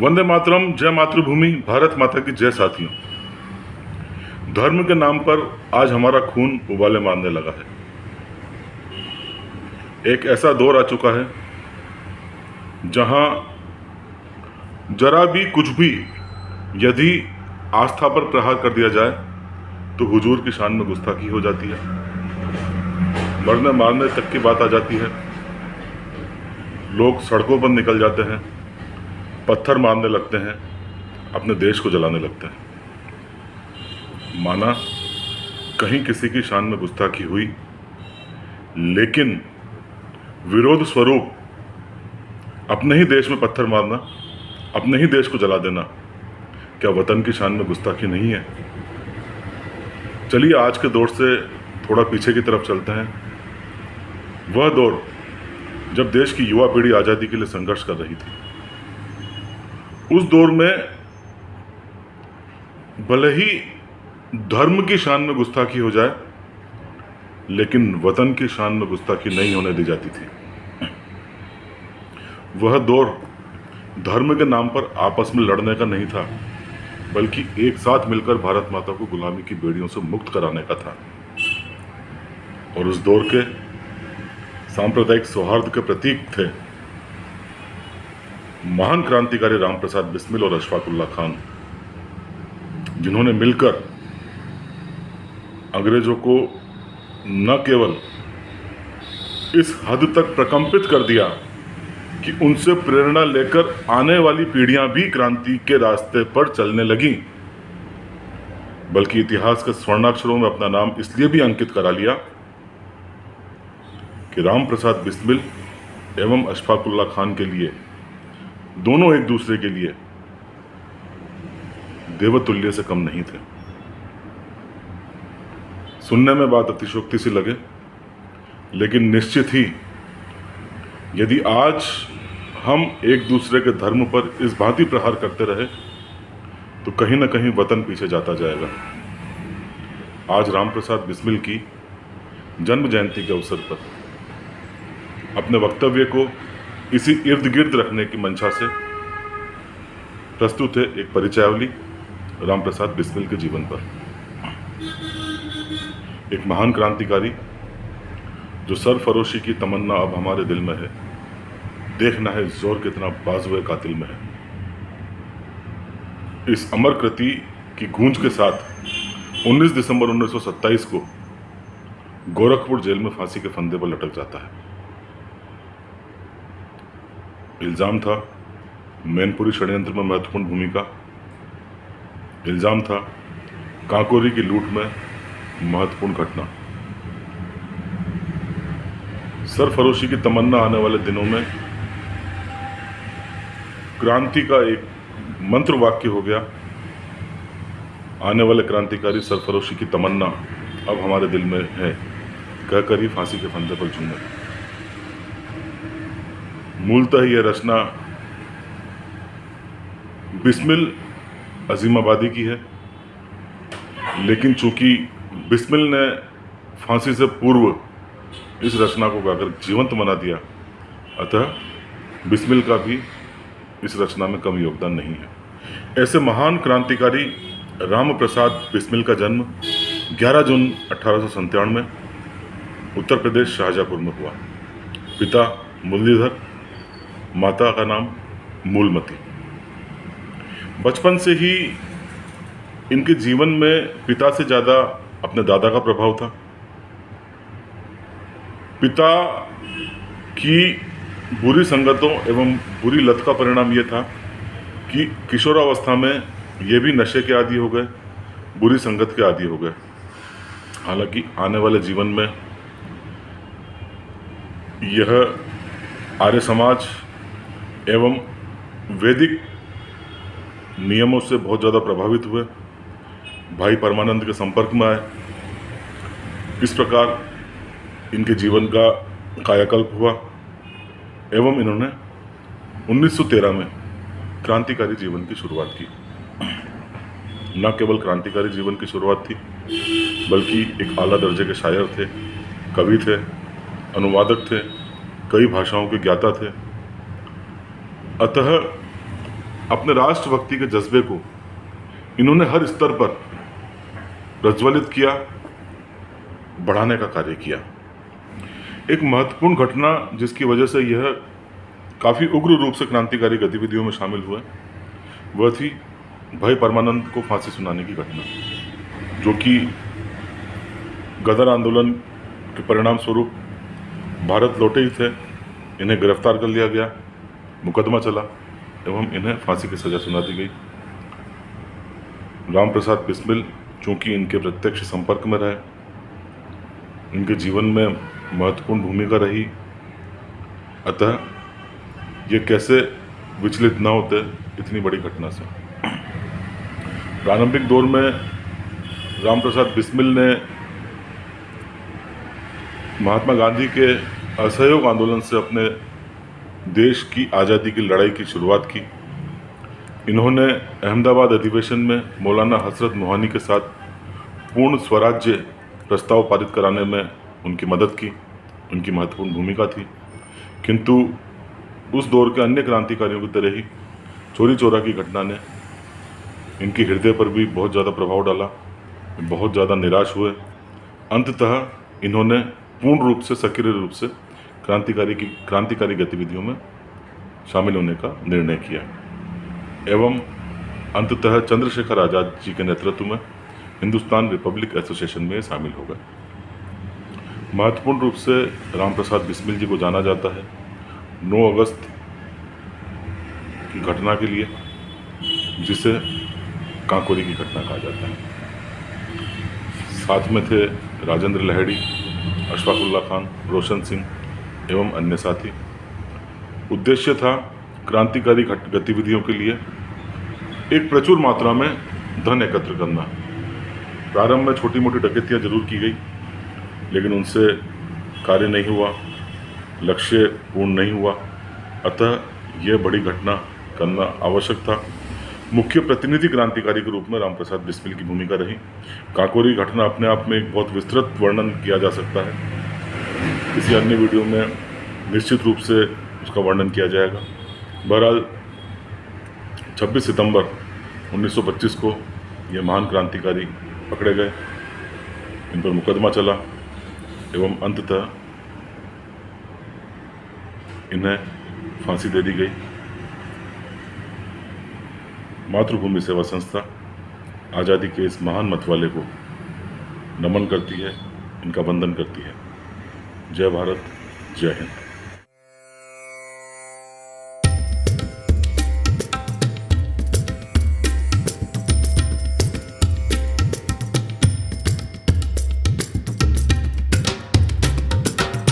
वंदे मातरम, जय मातृभूमि, भारत माता की जय। साथियों, धर्म के नाम पर आज हमारा खून उबाले मारने लगा है। एक ऐसा दौर आ चुका है जहां जरा भी कुछ भी यदि आस्था पर प्रहार कर दिया जाए तो हुजूर की शान में गुस्ताखी हो जाती है, मरने मारने तक की बात आ जाती है। लोग सड़कों पर निकल जाते हैं, पत्थर मारने लगते हैं, अपने देश को जलाने लगते हैं। माना कहीं किसी की शान में गुस्ताखी हुई, लेकिन विरोध स्वरूप अपने ही देश में पत्थर मारना, अपने ही देश को जला देना, क्या वतन की शान में गुस्ताखी नहीं है? चलिए आज के दौर से थोड़ा पीछे की तरफ चलते हैं। वह दौर जब देश की युवा पीढ़ी आज़ादी के लिए संघर्ष कर रही थी। उस दौर में भले ही धर्म की शान में गुस्ताखी हो जाए, लेकिन वतन की शान में गुस्ताखी नहीं होने दी जाती थी। वह दौर धर्म के नाम पर आपस में लड़ने का नहीं था, बल्कि एक साथ मिलकर भारत माता को गुलामी की बेड़ियों से मुक्त कराने का था। और उस दौर के सांप्रदायिक सौहार्द के प्रतीक थे महान क्रांतिकारी रामप्रसाद बिस्मिल और अशफाकुल्लाह खान, जिन्होंने मिलकर अंग्रेजों को न केवल इस हद तक प्रकंपित कर दिया कि उनसे प्रेरणा लेकर आने वाली पीढ़ियां भी क्रांति के रास्ते पर चलने लगीं, बल्कि इतिहास के स्वर्णाक्षरों में अपना नाम इसलिए भी अंकित करा लिया कि रामप्रसाद बिस्मिल एवं अशफाकुल्लाह खान के लिए दोनों एक दूसरे के लिए देवतुल्य से कम नहीं थे। सुनने में बात अतिशयोक्ति सी लगे, लेकिन निश्चित ही यदि आज हम एक दूसरे के धर्म पर इस भांति प्रहार करते रहे तो कहीं ना कहीं वतन पीछे जाता जाएगा। आज रामप्रसाद बिस्मिल की जन्म जयंती के अवसर पर अपने वक्तव्य को इसी इर्द गिर्द रखने की मंशा से प्रस्तुत है एक परिचयावली रामप्रसाद बिस्मिल के जीवन पर। एक महान क्रांतिकारी जो सरफरोशी की तमन्ना अब हमारे दिल में है, देखना है जोर कितना बाजुए कातिल में है। इस अमर कृति की गूंज के साथ 19 दिसंबर 1927 को गोरखपुर जेल में फांसी के फंदे पर लटक जाता है। इल्जाम था मैनपुरी षड्यंत्र में महत्वपूर्ण भूमिका, इल्जाम था काकोरी की लूट में महत्वपूर्ण घटना। सरफरोशी की तमन्ना आने वाले दिनों में क्रांति का एक मंत्र वाक्य हो गया। आने वाले क्रांतिकारी सरफरोशी की तमन्ना अब हमारे दिल में है, कहकर ही फांसी के फंदे पर झूमे। मूलतः यह रचना बिस्मिल अजीमाबादी की है, लेकिन चूंकि बिस्मिल ने फांसी से पूर्व इस रचना को गाकर जीवंत बना दिया, अतः बिस्मिल का भी इस रचना में कम योगदान नहीं है। ऐसे महान क्रांतिकारी रामप्रसाद बिस्मिल का जन्म 11 जून 1897 में उत्तर प्रदेश शाहजहाँपुर में हुआ। पिता मुरलीधर, माता का नाम मूलमती। बचपन से ही इनके जीवन में पिता से ज़्यादा अपने दादा का प्रभाव था। पिता की बुरी संगतों एवं बुरी लत का परिणाम ये था कि किशोरावस्था में ये भी नशे के आदी हो गए, बुरी संगत के आदी हो गए। हालांकि आने वाले जीवन में यह आर्य समाज एवं वैदिक नियमों से बहुत ज़्यादा प्रभावित हुए, भाई परमानंद के संपर्क में आए। इस प्रकार इनके जीवन का कायाकल्प हुआ एवं इन्होंने 1913 में क्रांतिकारी जीवन की शुरुआत की। न केवल क्रांतिकारी जीवन की शुरुआत थी, बल्कि एक आला दर्जे के शायर थे, कवि थे, अनुवादक थे, कई भाषाओं के ज्ञाता थे। अतः अपने राष्ट्रभक्ति के जज्बे को इन्होंने हर स्तर पर प्रज्वलित किया, बढ़ाने का कार्य किया। एक महत्वपूर्ण घटना जिसकी वजह से यह काफ़ी उग्र रूप से क्रांतिकारी गतिविधियों में शामिल हुए, वह थी भाई परमानंद को फांसी सुनाने की घटना, जो कि गदर आंदोलन के परिणाम स्वरूप भारत लौटे ही थे। इन्हें गिरफ्तार कर लिया गया, मुकदमा चला एवं इन्हें फांसी की सज़ा सुना दी गई। राम प्रसाद बिस्मिल चूँकि इनके प्रत्यक्ष संपर्क में रहे, इनके जीवन में महत्वपूर्ण भूमिका रही, अतः ये कैसे विचलित न होते इतनी बड़ी घटना से। प्रारंभिक दौर में राम प्रसाद बिस्मिल ने महात्मा गांधी के असहयोग आंदोलन से अपने देश की आज़ादी की लड़ाई की शुरुआत की। इन्होंने अहमदाबाद अधिवेशन में मौलाना हसरत मोहानी के साथ पूर्ण स्वराज्य प्रस्ताव पारित कराने में उनकी मदद की, उनकी महत्वपूर्ण भूमिका थी। किंतु उस दौर के अन्य क्रांतिकारियों की तरह ही चोरी चोरा की घटना ने इनके हृदय पर भी बहुत ज़्यादा प्रभाव डाला, बहुत ज़्यादा निराश हुए। अंततः इन्होंने पूर्ण रूप से, सक्रिय रूप से क्रांतिकारी गतिविधियों में शामिल होने का निर्णय किया एवं अंततः चंद्रशेखर आज़ाद जी के नेतृत्व में हिंदुस्तान रिपब्लिक एसोसिएशन में शामिल हो गए। महत्वपूर्ण रूप से राम प्रसाद बिस्मिल जी को जाना जाता है 9 अगस्त की घटना के लिए, जिसे काकोरी की घटना कहा जाता है। साथ में थे राजेंद्र लहड़ी, अशफाकुल्ला खान, रोशन सिंह एवं अन्य साथी। उद्देश्य था क्रांतिकारी गतिविधियों के लिए एक प्रचुर मात्रा में धन एकत्र करना। प्रारंभ में छोटी मोटी डकैतियाँ जरूर की गई, लेकिन उनसे कार्य नहीं हुआ, लक्ष्य पूर्ण नहीं हुआ, अतः यह बड़ी घटना करना आवश्यक था। मुख्य प्रतिनिधि क्रांतिकारी के रूप में राम प्रसाद बिस्मिल की भूमिका रही। काकोरी घटना अपने आप में एक बहुत विस्तृत वर्णन किया जा सकता है, किसी अन्य वीडियो में निश्चित रूप से उसका वर्णन किया जाएगा। बहरहाल 26 सितंबर 1925 को ये महान क्रांतिकारी पकड़े गए, इन पर मुकदमा चला एवं अंततः इन्हें फांसी दे दी गई। मातृभूमि सेवा संस्था आज़ादी के इस महान मतवाले को नमन करती है, इनका वंदन करती है। जय भारत, जय हिंद।